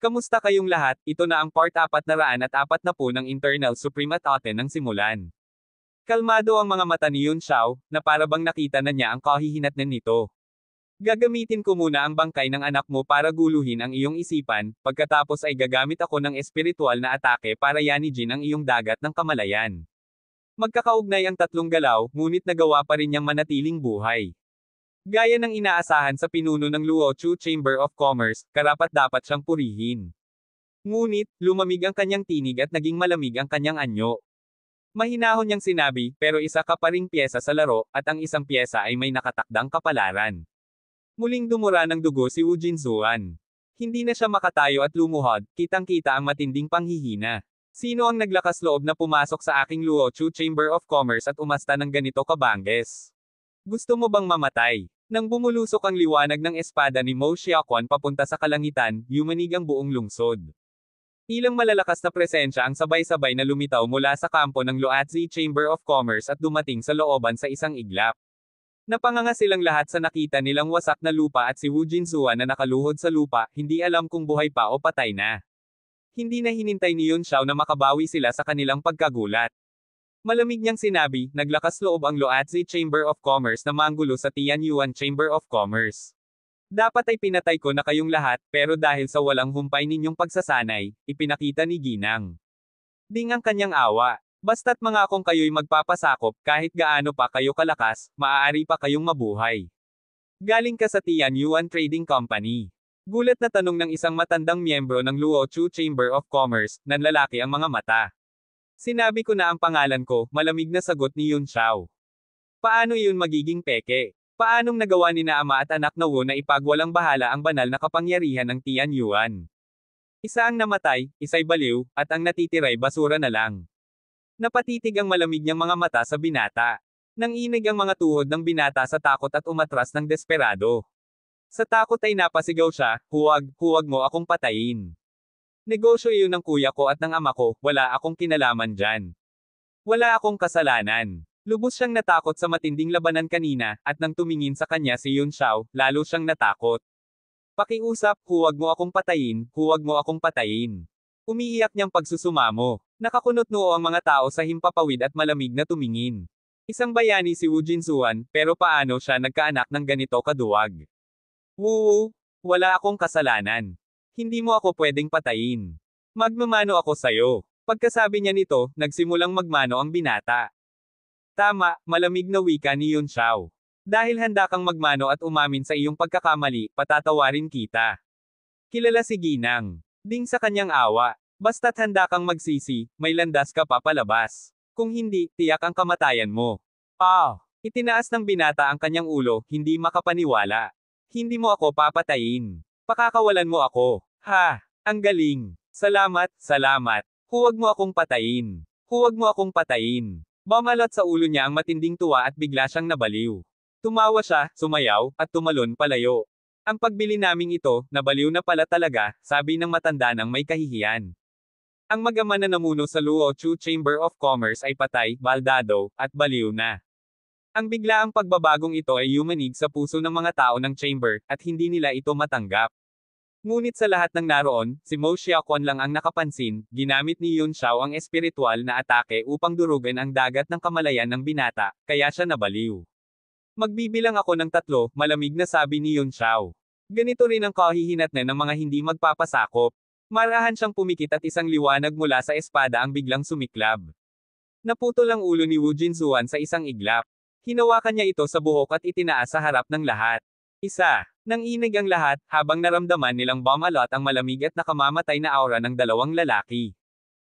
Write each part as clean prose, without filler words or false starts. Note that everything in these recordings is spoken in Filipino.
Kamusta kayong lahat? Ito na ang part 440 ng Internal Supreme at Aten ng simulan. Kalmado ang mga mata ni Yun Xiao, na para bang nakita na niya ang kahihinatnan nito. Gagamitin ko muna ang bangkay ng anak mo para guluhin ang iyong isipan, pagkatapos ay gagamit ako ng espiritual na atake para yanijin ang iyong dagat ng kamalayan. Magkakaugnay ang tatlong galaw, ngunit nagawa pa rin niyang manatiling buhay. Gaya ng inaasahan sa pinuno ng Luochu Chamber of Commerce, karapat-dapat siyang purihin. Ngunit, lumamig ang kanyang tinig at naging malamig ang kanyang anyo. Mahinahon niyang sinabi, pero isa ka pa ring pyesa sa laro, at ang isang pyesa ay may nakatakdang kapalaran. Muling dumura ng dugo si Wu Jinzuan. Hindi na siya makatayo at lumuhod, kitang-kita ang matinding panghihina. Sino ang naglakas loob na pumasok sa aking Luochu Chamber of Commerce at umasta ng ganito kabangges? Gusto mo bang mamatay? Nang bumulusok ang liwanag ng espada ni Mo Xiaoquan papunta sa kalangitan, yumanig ang buong lungsod. Ilang malalakas na presensya ang sabay-sabay na lumitaw mula sa kampo ng Luozi Chamber of Commerce at dumating sa looban sa isang iglap. Napanganga silang lahat sa nakita nilang wasak na lupa at si Wu Jinzuan na nakaluhod sa lupa, hindi alam kung buhay pa o patay na. Hindi na hinintay ni Yun Xiao na makabawi sila sa kanilang pagkagulat. Malamig niyang sinabi, naglakas loob ang Luozi Chamber of Commerce na manggulo sa Tianyuan Chamber of Commerce. Dapat ay pinatay ko na kayong lahat, pero dahil sa walang humpay ninyong pagsasanay, ipinakita ni Ginang Ding ang kanyang awa. Basta't mangakong kayo'y magpapasakop, kahit gaano pa kayo kalakas, maaari pa kayong mabuhay. Galing ka sa Tianyuan Trading Company. Gulat na tanong ng isang matandang miyembro ng Luochu Chamber of Commerce, nanlalaki ang mga mata. Sinabi ko na ang pangalan ko, malamig na sagot ni Yun Xiao. Paano iyon magiging peke? Paanong nagawa ni na ama at anak na Wu na ipagwalang bahala ang banal na kapangyarihan ng Tianyuan? Isa ang namatay, isa'y baliw, at ang natitira'y basura na lang. Napatitig ang malamig niyang mga mata sa binata. Nanginig ang mga tuhod ng binata sa takot at umatras ng desperado. Sa takot ay napasigaw siya, huwag mo akong patayin. Negosyo iyon ng kuya ko at ng ama ko, wala akong kinalaman dyan. Wala akong kasalanan. Lubos siyang natakot sa matinding labanan kanina, at nang tumingin sa kanya si Yun Xiao, lalo siyang natakot. Pakiusap, huwag mo akong patayin, huwag mo akong patayin. Umiiyak niyang pagsusumamo. Nakakunot noo ang mga tao sa himpapawid at malamig na tumingin. Isang bayani si Wu Jinzuan, pero paano siya nagkaanak ng ganito kaduwag? Wu, wala akong kasalanan. Hindi mo ako pwedeng patayin. Magmamano ako sayo. Pagkasabi niya nito, nagsimulang magmano ang binata. Tama, malamig na wika ni Yun Xiao. Dahil handa kang magmano at umamin sa iyong pagkakamali, patatawarin kita. Kilala si Ginang Ding sa kanyang awa. Basta't handa kang magsisi, may landas ka pa palabas. Kung hindi, tiyak ang kamatayan mo. Itinaas ng binata ang kanyang ulo, hindi makapaniwala. Hindi mo ako papatayin. Pakakawalan mo ako. Ang galing. Salamat. Huwag mo akong patayin. Huwag mo akong patayin. Bumalot sa ulo niya ang matinding tuwa at bigla siyang nabaliw. Tumawa siya, sumayaw, at tumalon palayo. Ang pagbili naming ito, nabaliw na pala talaga, sabi ng matanda ng may kahihiyan. Ang mag-ama na namuno sa Luochu Chamber of Commerce ay patay, baldado, at baliw na. Ang biglaang pagbabagong ito ay yumanig sa puso ng mga tao ng chamber, at hindi nila ito matanggap. Ngunit sa lahat ng naroon, si Mo Xiaoquan lang ang nakapansin, ginamit ni Yun Xiao ang espiritual na atake upang durugan ang dagat ng kamalayan ng binata, kaya siya nabaliw. Magbibilang ako ng 3, malamig na sabi ni Yun Xiao. Ganito rin ang kahihinatnan ng mga hindi magpapasakop. Marahan siyang pumikit at isang liwanag mula sa espada ang biglang sumiklab. Naputol ang ulo ni Wu Jinzuan sa isang iglap. Hinawakan niya ito sa buhok at itinaas sa harap ng lahat. Nanginig ang lahat, habang naramdaman nilang bumalot ang malamig at nakamamatay na aura ng 2 lalaki.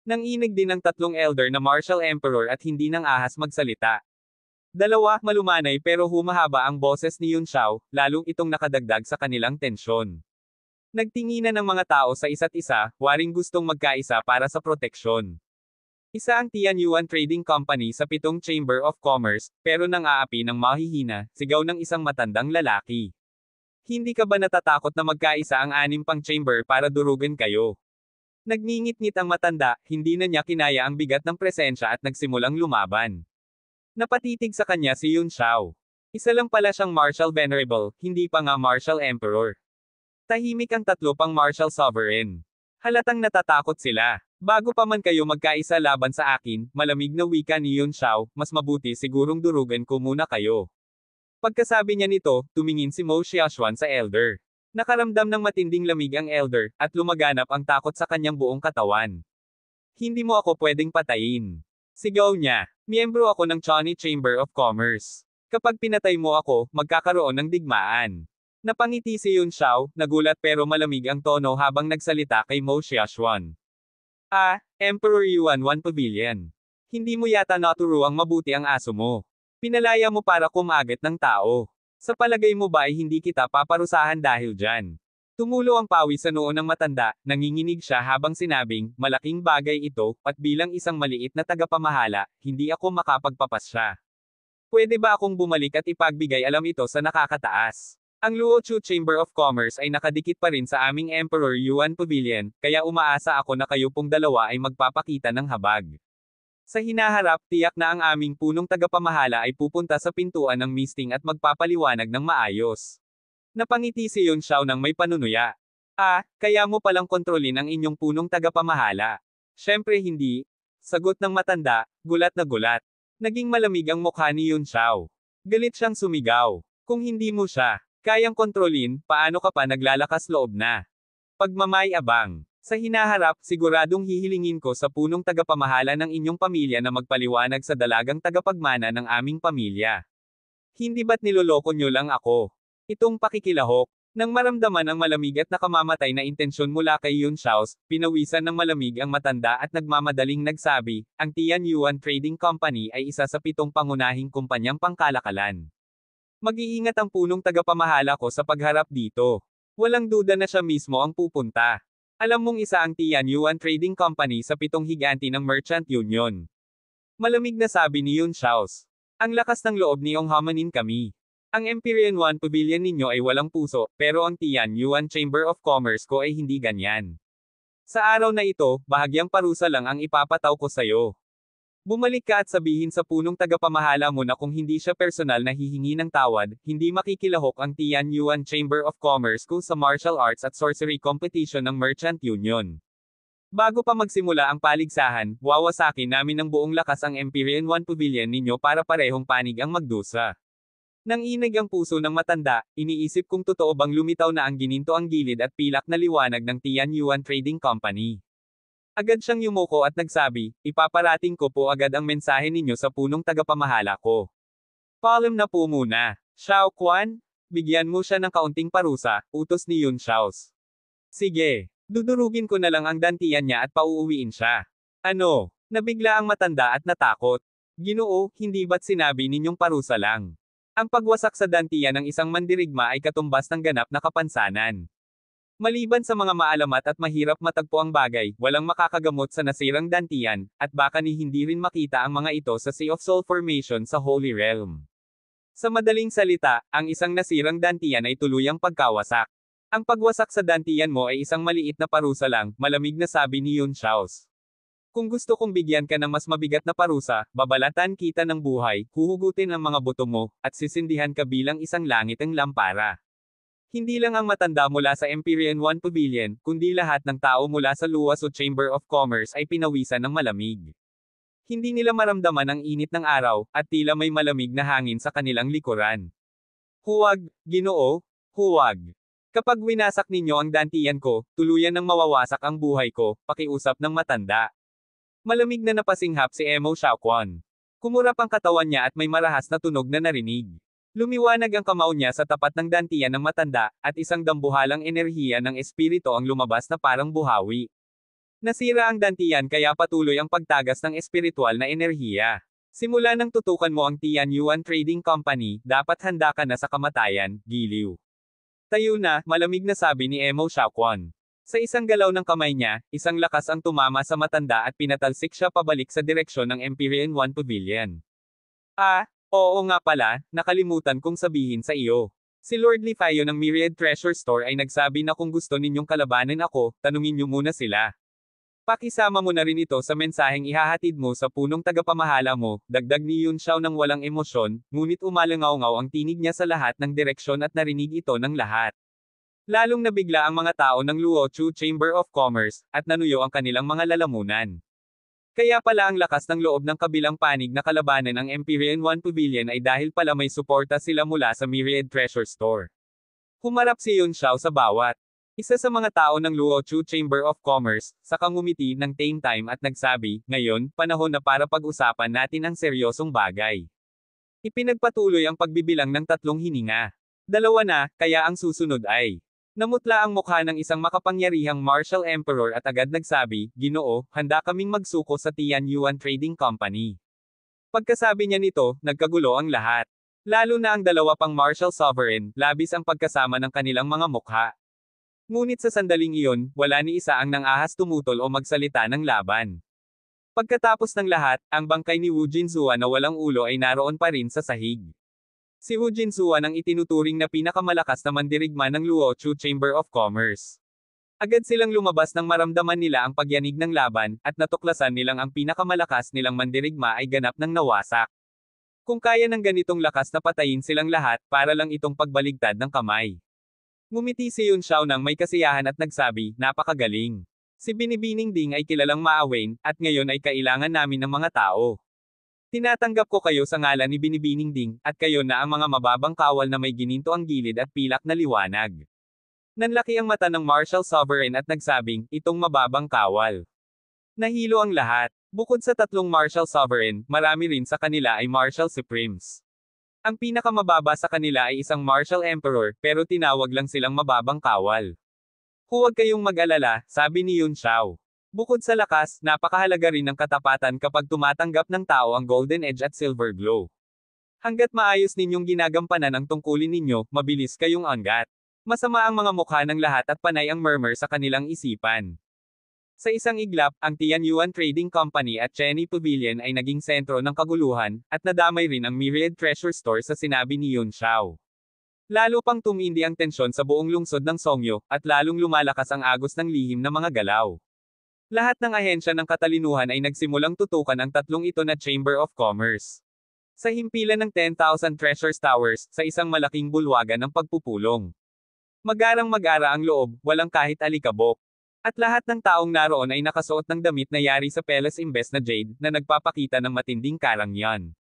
Nanginig din ang 3 elder na martial emperor at hindi nang ahas magsalita. 2, malumanay pero humahaba ang boses ni Yun Xiao, lalong itong nakadagdag sa kanilang tensyon. Nagtinginan ng mga tao sa isa't isa, waring gustong magkaisa para sa proteksyon. Isa ang Tianyuan Trading Company sa 7 Chamber of Commerce, pero nang aapi ng mahihina, sigaw ng isang matandang lalaki. Hindi ka ba natatakot na magkaisa ang 6 pang chamber para durugan kayo? Nagngingit-ngit ang matanda, hindi na niya kinaya ang bigat ng presensya at nagsimulang lumaban. Napatitig sa kanya si Yun Xiao. Isa lang pala siyang Martial Venerable, hindi pa nga Martial Emperor. Tahimik ang 3 pang Martial Sovereign. Halatang natatakot sila. Bago pa man kayo magkaisa laban sa akin, malamig na wika ni Yun Xiao, mas mabuti sigurong durugan ko muna kayo. Pagkasabi niya nito, tumingin si Mo Xiaoxuan sa elder. Nakaramdam ng matinding lamig ang elder, at lumaganap ang takot sa kanyang buong katawan. Hindi mo ako pwedeng patayin. Sigaw niya. Miyembro ako ng Chani Chamber of Commerce. Kapag pinatay mo ako, magkakaroon ng digmaan. Napangiti si Yun Xiao, nagulat pero malamig ang tono habang nagsalita kay Mo Xiaoxuan. Emperor Yuan Wan Pavilion. Hindi mo yata naturuang mabuti ang aso mo. Pinalaya mo para kumagat ng tao. Sa palagay mo ba ay hindi kita paparusahan dahil dyan? Tumulo ang pawis sa noo ng matanda, nanginginig siya habang sinabing, malaking bagay ito, at bilang isang maliit na tagapamahala, hindi ako makapagpapasya. Pwede ba akong bumalik at ipagbigay alam ito sa nakakataas? Ang Luochu Chamber of Commerce ay nakadikit pa rin sa aming Emperor Yuan Pavilion, kaya umaasa ako na kayo pong dalawa ay magpapakita ng habag. Sa hinaharap, tiyak na ang aming punong tagapamahala ay pupunta sa pintuan ng meeting at magpapaliwanag ng maayos. Napangiti si Yun Xiao nang may panunuya. Kaya mo palang kontrolin ang inyong punong tagapamahala. Siyempre hindi. Sagot ng matanda, gulat na gulat. Naging malamig ang mukha ni Yun Xiao. Galit siyang sumigaw. Kung hindi mo siya kayang kontrolin, paano ka pa naglalakas loob na? Pagmamayabang. Sa hinaharap, siguradong hihilingin ko sa punong tagapamahala ng inyong pamilya na magpaliwanag sa dalagang tagapagmana ng aming pamilya. Hindi ba't niloloko nyo lang ako? Itong pakikilahok. Nang maramdaman ang malamig at nakamamatay na intensyon mula kay Yun Xiao, pinawisan ng malamig ang matanda at nagmamadaling nagsabi, ang Tian Yuan Trading Company ay isa sa 7 pangunahing kumpanyang pangkalakalan. Mag-iingat ang punong tagapamahala ko sa pagharap dito. Walang duda na siya mismo ang pupunta. Alam mong isa ang Tian Yuan Trading Company sa 7 higanti ng Merchant Union. Malamig na sabi ni Yun Xiao. Ang lakas ng loob niyong hamanin kami. Ang Empyrean One Pavilion ninyo ay walang puso, pero ang Tian Yuan Chamber of Commerce ko ay hindi ganyan. Sa araw na ito, bahagyang parusa lang ang ipapataw ko sa'yo. Bumalik ka at sabihin sa punong tagapamahala mo na kung hindi siya personal na hihingi ng tawad, hindi makikilahok ang Tian Yuan Chamber of Commerce ko sa Martial Arts at Sorcery Competition ng Merchant Union. Bago pa magsimula ang paligsahan, wawasakin namin ng buong lakas ang Empyrean One Pavilion ninyo para parehong panig ang magdusa. Nang inig ang puso ng matanda, iniisip kung totoo bang lumitaw na ang gininto ang gilid at pilak na liwanag ng Tian Yuan Trading Company. Agad siyang yumuko at nagsabi, ipaparating ko po agad ang mensahe ninyo sa punong tagapamahala ko. Paalam na po muna. Xiao Quan, bigyan mo siya ng kaunting parusa, utos ni Yun Xiao. Sige, dudurugin ko na lang ang dantian niya at pauuwiin siya. Ano? Nabigla ang matanda at natakot. Ginoo, hindi ba't sinabi ninyong parusa lang? Ang pagwasak sa dantian ng isang mandirigma ay katumbas ng ganap na kapansanan. Maliban sa mga maalamat at mahirap matagpo ang bagay, walang makakagamot sa nasirang dantian, at baka ni hindi rin makita ang mga ito sa Sea of Soul Formation sa Holy Realm. Sa madaling salita, ang isang nasirang dantian ay tuluyang pagkawasak. Ang pagwasak sa dantian mo ay isang maliit na parusa lang, malamig na sabi ni Yun Xiao. Kung gusto kong bigyan ka ng mas mabigat na parusa, babalatan kita ng buhay, huhugutin ang mga buto mo, at sisindihan ka bilang isang langit ang lampara. Hindi lang ang matanda mula sa Empyrean One Pavilion, kundi lahat ng tao mula sa Luozu Chamber of Commerce ay pinawisan ng malamig. Hindi nila maramdaman ang init ng araw, at tila may malamig na hangin sa kanilang likuran. Huwag, Ginoo, huwag. Kapag winasak ninyo ang dantian ko, tuluyan nang mawawasak ang buhay ko, pakiusap ng matanda. Malamig na napasinghap si Mo Xiaoquan. Kumurap ang katawan niya at may marahas na tunog na narinig. Lumiwanag ang kamao niya sa tapat ng dantian ng matanda, at isang dambuhalang enerhiya ng espiritu ang lumabas na parang buhawi. Nasira ang dantian kaya patuloy ang pagtagas ng espiritual na enerhiya. Simula nang tutukan mo ang Tian Yuan Trading Company, dapat handa ka na sa kamatayan, giliw. Tayo na, malamig na sabi ni Mo Xiaoquan. Sa isang galaw ng kamay niya, isang lakas ang tumama sa matanda at pinatalsik siya pabalik sa direksyon ng Empyrean One Pavilion. Oo nga pala, nakalimutan kong sabihin sa iyo. Si Lord Lifayo ng Myriad Treasure Store ay nagsabi na kung gusto ninyong kalabanin ako, tanungin niyo muna sila. Pakisama mo na rin ito sa mensaheng ihahatid mo sa punong tagapamahala mo, dagdag ni Yun Xiao ng walang emosyon, ngunit umalangaw-ngaw ang tinig niya sa lahat ng direksyon at narinig ito ng lahat. Lalong nabigla ang mga tao ng Luochu Chamber of Commerce, at nanuyo ang kanilang mga lalamunan. Kaya pala ang lakas ng loob ng kabilang panig na kalabanan ang Empyrean One Pavilion ay dahil pala may suporta sila mula sa Myriad Treasure Store. Humarap si Yun Xiao sa bawat isa sa mga tao ng Luochu Chamber of Commerce, sa kangumiti ng Tame Time at nagsabi, ngayon, panahon na para pag-usapan natin ang seryosong bagay. Ipinagpatuloy ang pagbibilang ng 3 hininga. 2 na, kaya ang susunod ay. Namutla ang mukha ng isang makapangyarihang martial emperor at agad nagsabi, Ginoo, handa kaming magsuko sa Tian Yuan Trading Company. Pagkasabi niya nito, nagkagulo ang lahat. Lalo na ang 2 pang martial sovereign, labis ang pagkasama ng kanilang mga mukha. Ngunit sa sandaling iyon, wala ni isa ang nang-ahas tumutol o magsalita ng laban. Pagkatapos ng lahat, ang bangkay ni Wu Jinzhuan na walang ulo ay naroon pa rin sa sahig. Si Wu Jinzhuan ang itinuturing na pinakamalakas na mandirigma ng Luochu Chamber of Commerce. Agad silang lumabas nang maramdaman nila ang pagyanig ng laban, at natuklasan nilang ang pinakamalakas nilang mandirigma ay ganap ng nawasak. Kung kaya ng ganitong lakas na patayin silang lahat, para lang itong pagbaligtad ng kamay. Ngumiti si Yun Xiao nang may kasiyahan at nagsabi, napakagaling. Si Binibining Ding ay kilalang maawain, at ngayon ay kailangan namin ng mga tao. Tinatanggap ko kayo sa ngalan ni Binibining Ding, at kayo na ang mga mababang kawal na may gininto ang gilid at pilak na liwanag. Nanlaki ang mata ng Martial Sovereign at nagsabing, itong mababang kawal. Nahilo ang lahat. Bukod sa 3 Martial Sovereign, marami rin sa kanila ay Martial Supremes. Ang pinakamababa sa kanila ay isang Martial Emperor, pero tinawag lang silang mababang kawal. Huwag kayong mag-alala, sabi ni Yun Xiao. Bukod sa lakas, napakahalaga rin ng katapatan kapag tumatanggap ng tao ang Golden Edge at Silver Glow. Hanggat maayos ninyong ginagampanan ang tungkulin ninyo, mabilis kayong anggat. Masama ang mga mukha ng lahat at panay ang murmur sa kanilang isipan. Sa isang iglap, ang Tian Yuan Trading Company at Cheney Pavilion ay naging sentro ng kaguluhan, at nadamay rin ang Myriad Treasure Store sa sinabi ni Yun Xiao. Lalo pang tumindi ang tensyon sa buong lungsod ng Songyo, at lalong lumalakas ang agos ng lihim na mga galaw. Lahat ng ahensya ng katalinuhan ay nagsimulang tutukan ang 3 ito na Chamber of Commerce. Sa himpilan ng 10,000 Treasures Towers, sa isang malaking bulwagan ng pagpupulong. Magarang-magara ang loob, walang kahit alikabok. At lahat ng taong naroon ay nakasuot ng damit na yari sa Peles Imbes na Jade, na nagpapakita ng matinding karangyan.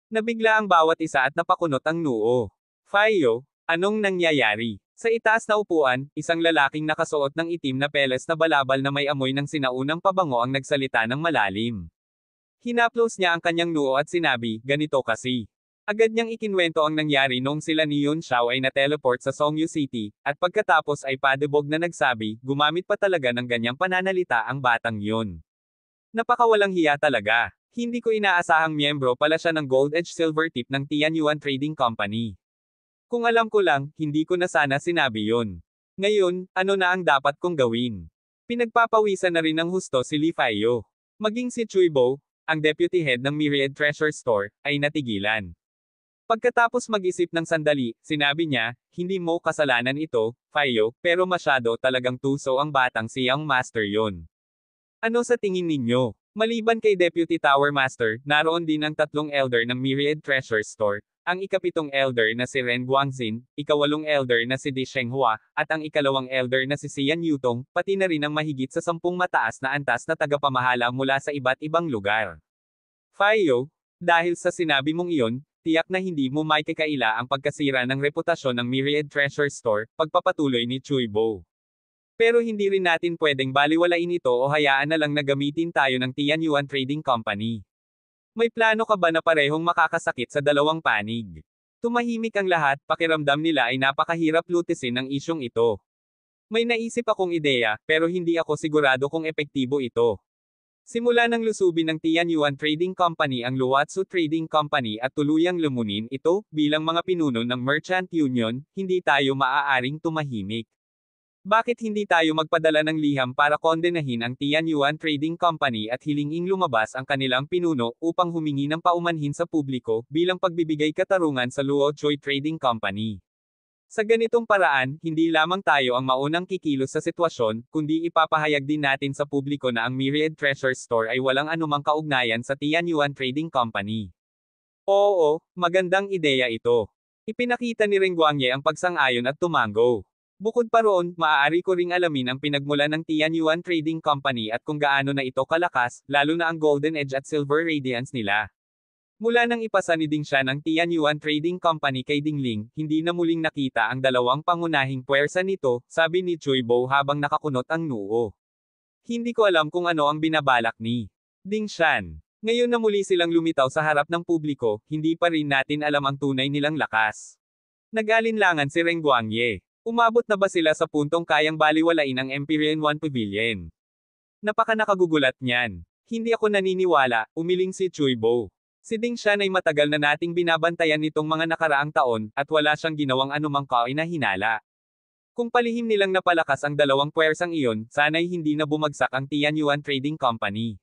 Nabigla ang bawat isa at napakunot ang noo. Fayo, anong nangyayari? Sa itaas na upuan, isang lalaking nakasuot ng itim na peles na balabal na may amoy ng sinaunang pabango ang nagsalita ng malalim. Hinaplos niya ang kanyang noo at sinabi, ganito kasi. Agad niyang ikinwento ang nangyari noong sila ni Yun Xiao ay na-teleport sa Songyu City, at pagkatapos ay padebog na nagsabi, gumamit pa talaga ng ganyang pananalita ang batang yun. Napakawalang hiya talaga. Hindi ko inaasahang miyembro pala siya ng Gold Edge Silver Tip ng Tian Yuan Trading Company. Kung alam ko lang, hindi ko na sana sinabi yun. Ngayon, ano na ang dapat kong gawin? Pinagpapawisan na rin ng husto si Li Faiyo. Maging si Cui Bo, ang deputy head ng Myriad Treasure Store, ay natigilan. Pagkatapos mag-isip ng sandali, sinabi niya, hindi mo kasalanan ito, Faiyo, pero masyado talagang tuso ang batang si Young Master yon. Ano sa tingin ninyo? Maliban kay Deputy Tower Master, naroon din ang 3 elder ng Myriad Treasure Store, ang ika-7 elder na si Ren Guangxin, ika-8 elder na si Di Shenghua, at ang ika-2 elder na si Xian Yutong, pati na rin ang mahigit sa 10 mataas na antas na tagapamahala mula sa iba't ibang lugar. Faiyo, dahil sa sinabi mong iyon, tiyak na hindi mo maikakaila ang pagkasira ng reputasyon ng Myriad Treasure Store, pagpapatuloy ni Cui Bo. Pero hindi rin natin pwedeng baliwalain ito o hayaan na lang na gamitin tayo ng Tian Yuan Trading Company. May plano ka ba na parehong makakasakit sa dalawang panig? Tumahimik ang lahat, pakiramdam nila ay napakahirap lutisin ang isyong ito. May naisip akong ideya, pero hindi ako sigurado kung epektibo ito. Simula nang lusubin ng Tian Yuan Trading Company ang Luwatsu Trading Company at tuluyang lumunin ito, bilang mga pinuno ng Merchant Union, hindi tayo maaaring tumahimik. Bakit hindi tayo magpadala ng liham para kondenahin ang Tian Yuan Trading Company at hilinging lumabas ang kanilang pinuno upang humingi ng paumanhin sa publiko bilang pagbibigay katarungan sa Luo Choi Trading Company? Sa ganitong paraan, hindi lamang tayo ang maunang kikilos sa sitwasyon, kundi ipapahayag din natin sa publiko na ang Myriad Treasure Store ay walang anumang kaugnayan sa Tian Yuan Trading Company. Oo, magandang ideya ito. Ipinakita ni Ren Guangye ang pagsang-ayon at tumango. Bukod pa roon, maaari ko ring alamin ang pinagmulan ng Tianyuan Trading Company at kung gaano na ito kalakas, lalo na ang Golden Edge at Silver Radiance nila. Mula nang ipasa ni Ding Shan ang Tianyuan Trading Company kay Ding Ling, hindi na muling nakita ang dalawang pangunahing puwersa nito, sabi ni Cui Bo habang nakakunot ang noo. Hindi ko alam kung ano ang binabalak ni Ding Shan. Ngayon na muli silang lumitaw sa harap ng publiko, hindi pa rin natin alam ang tunay nilang lakas. Nag-alinlangan si Reng Guangye. Umabot na ba sila sa puntong kayang baliwalain ang Empyrean One Pavilion? Napaka nakagugulat niyan. Hindi ako naniniwala, umiling si Cui Bo. Si Ding Shan ay matagal na nating binabantayan nitong mga nakaraang taon, at wala siyang ginawang anumang kainahinala. Kung palihim nilang napalakas ang dalawang puwersang iyon, sana'y hindi na bumagsak ang Tianyuan Trading Company.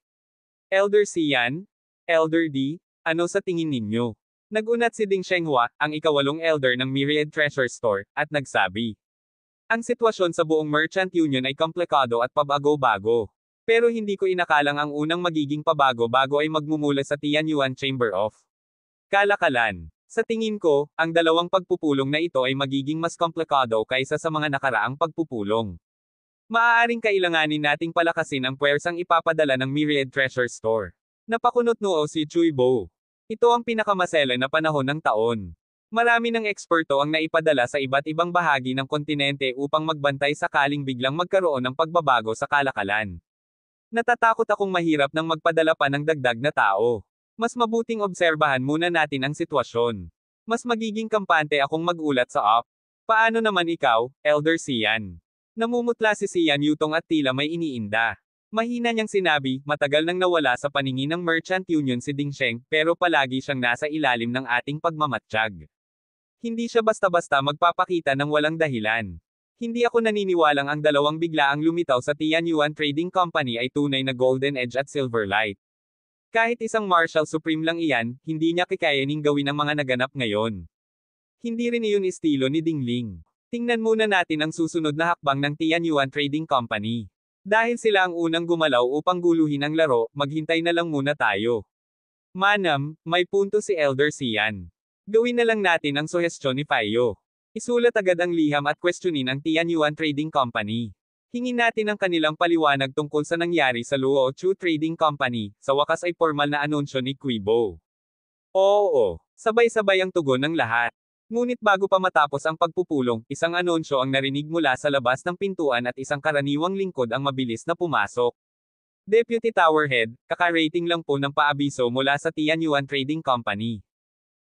Elder Sian? Elder D? Ano sa tingin ninyo? Nagunat si Ding Shenghua, ang ikawalong elder ng Myriad Treasure Store, at nagsabi. Ang sitwasyon sa buong Merchant Union ay komplikado at pabago-bago. Pero hindi ko inakalang ang unang magiging pabago-bago ay magmumula sa Tianyuan Chamber of Kalakalan. Sa tingin ko, ang dalawang pagpupulong na ito ay magiging mas komplikado kaysa sa mga nakaraang pagpupulong. Maaaring kailanganin nating palakasin ang puwersang ipapadala ng Myriad Treasure Store. Napakunot noo si Cui Bo. Ito ang pinakamasela na panahon ng taon. Marami ng eksperto ang naipadala sa iba't ibang bahagi ng kontinente upang magbantay sakaling biglang magkaroon ng pagbabago sa kalakalan. Natatakot akong mahirap nang magpadala pa ng dagdag na tao. Mas mabuting obserbahan muna natin ang sitwasyon. Mas magiging kampante akong magulat sa up. Paano naman ikaw, Elder Sian? Namumutla si Sian Yutong at tila may iniinda. Mahina niyang sinabi, matagal nang nawala sa paningin ng Merchant Union si Ding Sheng, pero palagi siyang nasa ilalim ng ating pagmamatsyag. Hindi siya basta-basta magpapakita ng walang dahilan. Hindi ako naniniwalang ang dalawang biglaang lumitaw sa Tianyuan Trading Company ay tunay na Golden Edge at Silver Light. Kahit isang Marshal Supreme lang iyan, hindi niya kakayaning gawin ang mga naganap ngayon. Hindi rin iyon estilo ni Ding Ling. Tingnan muna natin ang susunod na hakbang ng Tianyuan Trading Company. Dahil sila ang unang gumalaw upang guluhin ang laro, maghintay na lang muna tayo. Manam, may punto si Elder Sian. Gawin na lang natin ang suhestyon ni Fayo. Isulat agad ang liham at questionin ang Tianyuan Trading Company. Hingin natin ang kanilang paliwanag tungkol sa nangyari sa Luo Chu Trading Company, sa wakas ay formal na anunsyo ni Cui Bo. Oo, sabay-sabay ang tugon ng lahat. Ngunit bago pa matapos ang pagpupulong, isang anunsyo ang narinig mula sa labas ng pintuan at isang karaniwang lingkod ang mabilis na pumasok. Deputy Tower Head, kaka-rating lang po ng paabiso mula sa Tianyuan Trading Company.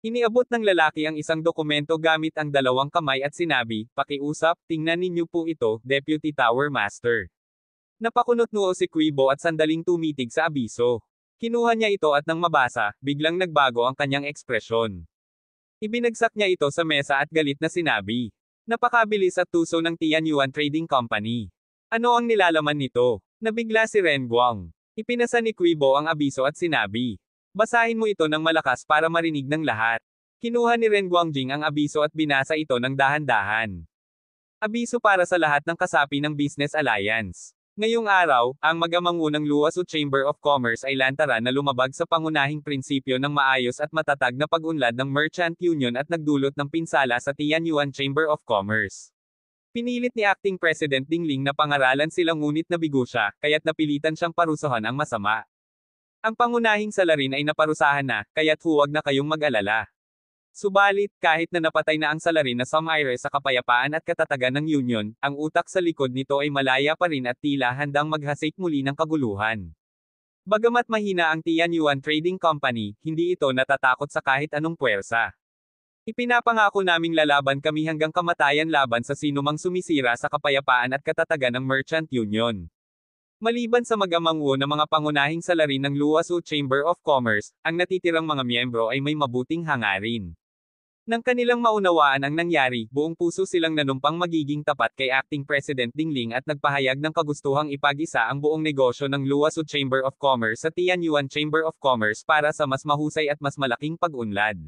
Iniabot ng lalaki ang isang dokumento gamit ang dalawang kamay at sinabi, pakiusap, tingnan ninyo po ito, Deputy Tower Master. Napakunot noo si Cui Bo at sandaling tumitig sa abiso. Kinuha niya ito at nang mabasa, biglang nagbago ang kanyang ekspresyon. Ibinagsak niya ito sa mesa at galit na sinabi. Napakabilis at tuso ng Tianyuan Trading Company. Ano ang nilalaman nito? Nabigla si Ren Guang. Ipinasa ni Cui Bo ang abiso at sinabi. Basahin mo ito ng malakas para marinig ng lahat. Kinuha ni Ren Guangjing ang abiso at binasa ito ng dahan-dahan. Abiso para sa lahat ng kasapi ng Business Alliance. Ngayong araw, ang magamangunang Luosu Chamber of Commerce ay lantaran na lumabag sa pangunahing prinsipyo ng maayos at matatag na pag-unlad ng Merchant Union at nagdulot ng pinsala sa Tianyuan Chamber of Commerce. Pinilit ni Acting President Ding Ling na pangaralan sila ngunit nabigo siya, kaya't napilitan siyang parusahan ang masama. Ang pangunahing salarin ay naparusahan na, kaya't huwag na kayong mag-alala. Subalit, kahit na napatay na ang salarin na sumire sa kapayapaan at katatagan ng union, ang utak sa likod nito ay malaya pa rin at tila handang maghasik muli ng kaguluhan. Bagamat mahina ang Tianyuan Trading Company, hindi ito natatakot sa kahit anong puwersa. Ipinapangako naming lalaban kami hanggang kamatayan laban sa sinumang sumisira sa kapayapaan at katatagan ng Merchant Union. Maliban sa mag-amangwo na mga pangunahing salarin ng Luosu Chamber of Commerce, ang natitirang mga miyembro ay may mabuting hangarin. Nang kanilang maunawaan ang nangyari, buong puso silang nanumpang magiging tapat kay Acting President Ding Ling at nagpahayag ng kagustuhang ipag-isa ang buong negosyo ng Luosu Chamber of Commerce sa Tianyuan Chamber of Commerce para sa mas mahusay at mas malaking pag-unlad.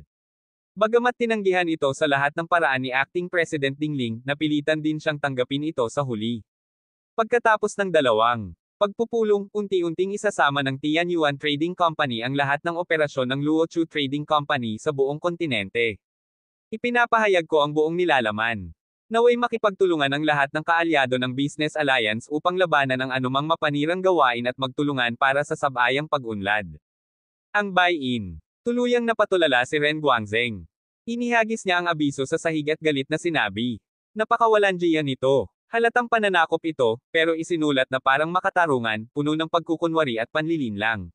Bagamat tinanggihan ito sa lahat ng paraan ni Acting President Ding Ling, napilitan din siyang tanggapin ito sa huli. Pagkatapos ng dalawang pagpupulong, unti-unting isasama ng Tianyuan Trading Company ang lahat ng operasyon ng Luo Chu Trading Company sa buong kontinente. Ipinapahayag ko ang buong nilalaman. Naway makipagtulungan ang lahat ng kaalyado ng Business Alliance upang labanan ang anumang mapanirang gawain at magtulungan para sa sabayang pag-unlad. Ang buy-in. Tuluyang napatulala si Ren Guangzheng. Inihagis niya ang abiso sa sahig at galit na sinabi. Napakawalandiyan nito. Halatang pananakop ito, pero isinulat na parang makatarungan, puno ng pagkukunwari at panlilinlang.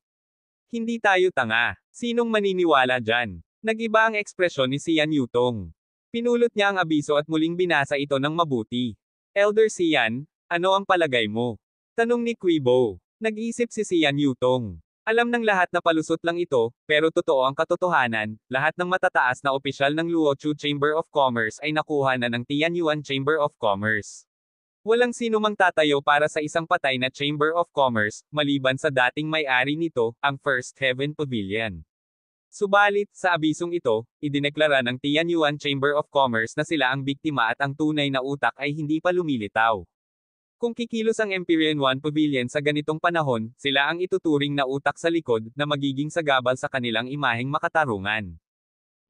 Hindi tayo tanga. Sinong maniniwala dyan? Nag-iba ang ekspresyon ni Xian Yutong. Pinulot niya ang abiso at muling binasa ito ng mabuti. Elder Xian, ano ang palagay mo? Tanong ni Quibo. Nag-isip si Xian Yutong. Alam ng lahat na palusot lang ito, pero totoo ang katotohanan, lahat ng matataas na opisyal ng Luochu Chamber of Commerce ay nakuha na ng Tianyuan Chamber of Commerce. Walang sino mang tatayo para sa isang patay na Chamber of Commerce, maliban sa dating may-ari nito, ang First Heaven Pavilion. Subalit, sa abisong ito, idineklara ng Tianyuan Chamber of Commerce na sila ang biktima at ang tunay na utak ay hindi pa lumilitaw. Kung kikilos ang Empyrean One Pavilion sa ganitong panahon, sila ang ituturing na utak sa likod, na magiging sagabal sa kanilang imaheng makatarungan.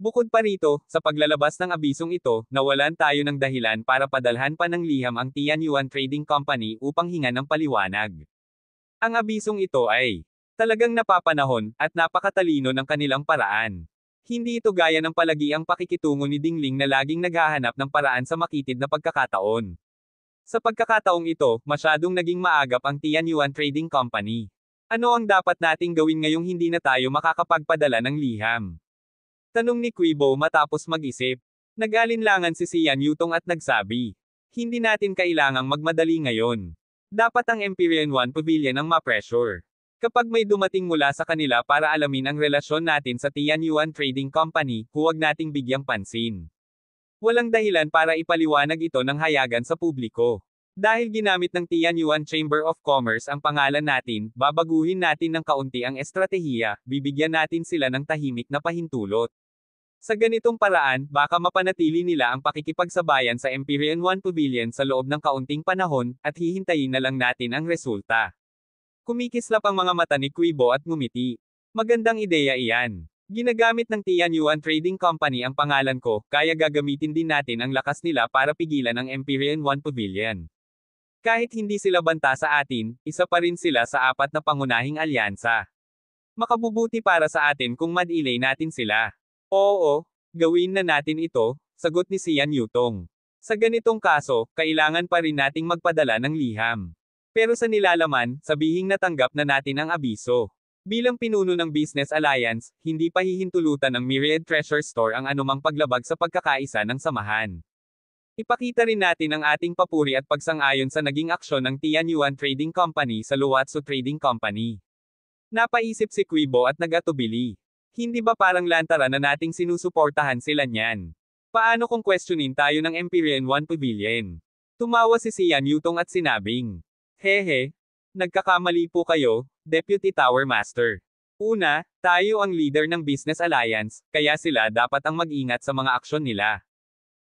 Bukod pa rito, sa paglalabas ng abisong ito, nawalan tayo ng dahilan para padalhan pa ng liham ang Tianyuan Trading Company upang hingan ng paliwanag. Ang abisong ito ay talagang napapanahon, at napakatalino ng kanilang paraan. Hindi ito gaya ng palagiang pakikitungo ni Dingling na laging naghahanap ng paraan sa makitid na pagkakataon. Sa pagkakataong ito, masyadong naging maagap ang Tianyuan Trading Company. Ano ang dapat nating gawin ngayong hindi na tayo makakapagpadala ng liham? Tanong ni Quibo matapos mag-isip. Nag-alinlangan si Xian Yutong at nagsabi. Hindi natin kailangang magmadali ngayon. Dapat ang Empyrean One Pavilion ang ma-pressure. Kapag may dumating mula sa kanila para alamin ang relasyon natin sa Tianyuan Trading Company, huwag nating bigyang pansin. Walang dahilan para ipaliwanag ito ng hayagan sa publiko. Dahil ginamit ng Tianyuan Chamber of Commerce ang pangalan natin, babaguhin natin ng kaunti ang estratehiya, bibigyan natin sila ng tahimik na pahintulot. Sa ganitong paraan, baka mapanatili nila ang pakikipagsabayan sa Empyrean One Pavilion sa loob ng kaunting panahon, at hihintayin na lang natin ang resulta. Kumikislap ang mga mata ni Quibo at ngumiti. Magandang ideya iyan. Ginagamit ng Tianyuan Trading Company ang pangalan ko, kaya gagamitin din natin ang lakas nila para pigilan ang Empyrean One Pavilion. Kahit hindi sila banta sa atin, isa pa rin sila sa apat na pangunahing alyansa. Makabubuti para sa atin kung madilay natin sila. Oo, gawin na natin ito, sagot ni Xian Yutong. Sa ganitong kaso, kailangan pa rin nating magpadala ng liham. Pero sa nilalaman, sabihing natanggap na natin ang abiso. Bilang pinuno ng Business Alliance, hindi pa hihintulutan ng Myriad Treasure Store ang anumang paglabag sa pagkakaisa ng samahan. Ipakita rin natin ang ating papuri at pagsang-ayon sa naging aksyon ng Tianyuan Trading Company sa Luochu Trading Company. Napaisip si Quibo at nagatubili. Hindi ba parang lantaran na nating sinusuportahan sila niyan? Paano kung questionin tayo ng Empyrean One Pavilion? Tumawa si Xian Yutong at sinabing, Hehe, nagkakamali po kayo, Deputy Tower Master. Una, tayo ang leader ng Business Alliance, kaya sila dapat ang mag-ingat sa mga aksyon nila.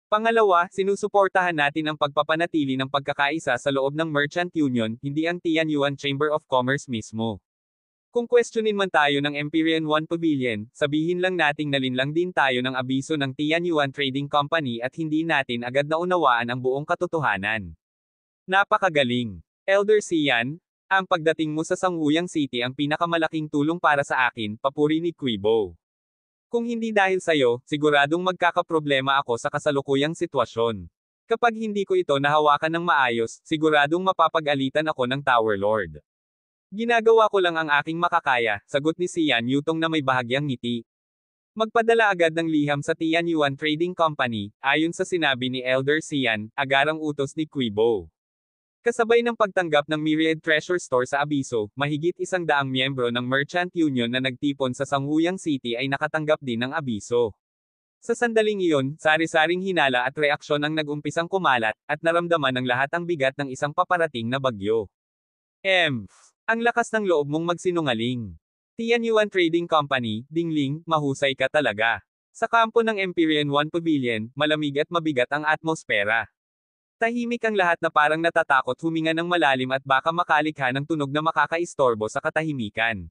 Pangalawa, sinusuportahan natin ang pagpapanatili ng pagkakaisa sa loob ng Merchant Union, hindi ang Tianyuan Chamber of Commerce mismo. Kung questionin man tayo ng Empyrean One Pavilion, sabihin lang nating nalinlang din tayo ng abiso ng Tianyuan Trading Company at hindi natin agad naunawaan ang buong katotohanan. Napakagaling. Elder Xian, ang pagdating mo sa Sangguniang City ang pinakamalaking tulong para sa akin, papuri ni Quibo. Kung hindi dahil sa'yo, siguradong magkakaproblema ako sa kasalukuyang sitwasyon. Kapag hindi ko ito nahawakan ng maayos, siguradong mapapag-alitan ako ng Tower Lord. Ginagawa ko lang ang aking makakaya, sagot ni Xian Yutong na may bahagyang ngiti. Magpadala agad ng liham sa Tianyuan Trading Company, ayon sa sinabi ni Elder Xian, agarang utos ni Quibo. Kasabay ng pagtanggap ng Myriad Treasure Store sa abiso, mahigit 100 miyembro ng Merchant Union na nagtipon sa Sangguniang City ay nakatanggap din ng abiso. Sa sandaling iyon, sari-saring hinala at reaksyon ang nag-umpisang kumalat, at naramdaman ng lahat ang bigat ng isang paparating na bagyo. Ang lakas ng loob mong magsinungaling. Tianyuan Trading Company, Dingling, mahusay ka talaga. Sa kampo ng Empyrean One Pavilion, malamig at mabigat ang atmosfera. Tahimik ang lahat na parang natatakot huminga ng malalim at baka makalikha ng tunog na makakaistorbo sa katahimikan.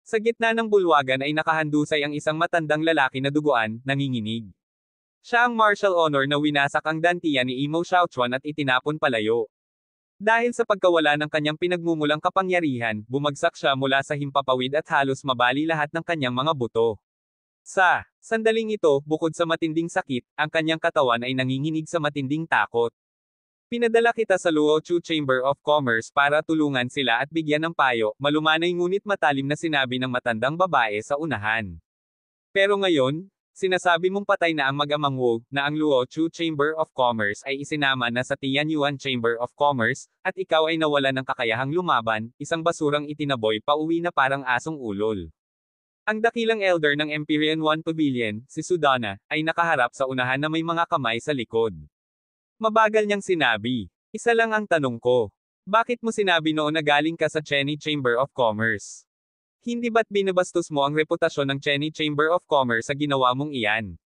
Sa gitna ng bulwagan ay nakahandusay ang isang matandang lalaki na duguan, nanginginig. Siya ang martial honor na winasak ang dantian ni Imo Xiaochuan at itinapon palayo. Dahil sa pagkawala ng kanyang pinagmumulang kapangyarihan, bumagsak siya mula sa himpapawid at halos mabali lahat ng kanyang mga buto. Sa sandaling ito, bukod sa matinding sakit, ang kanyang katawan ay nanginginig sa matinding takot. Pinadala kita sa Luochu Chamber of Commerce para tulungan sila at bigyan ng payo, malumanay ngunit matalim na sinabi ng matandang babae sa unahan. Pero ngayon, sinasabi mong patay na ang mag-amang Wu, na ang Luochu Chamber of Commerce ay isinama na sa Tianyuan Chamber of Commerce, at ikaw ay nawala ng kakayahang lumaban, isang basurang itinaboy pauwi na parang asong ulol. Ang dakilang elder ng Empyrean One Pavilion, si Sudana, ay nakaharap sa unahan na may mga kamay sa likod. Mabagal niyang sinabi, isa lang ang tanong ko. Bakit mo sinabi noon na galing ka sa Cheney Chamber of Commerce? Hindi ba't binabastos mo ang reputasyon ng Cheney Chamber of Commerce sa ginawa mong iyan?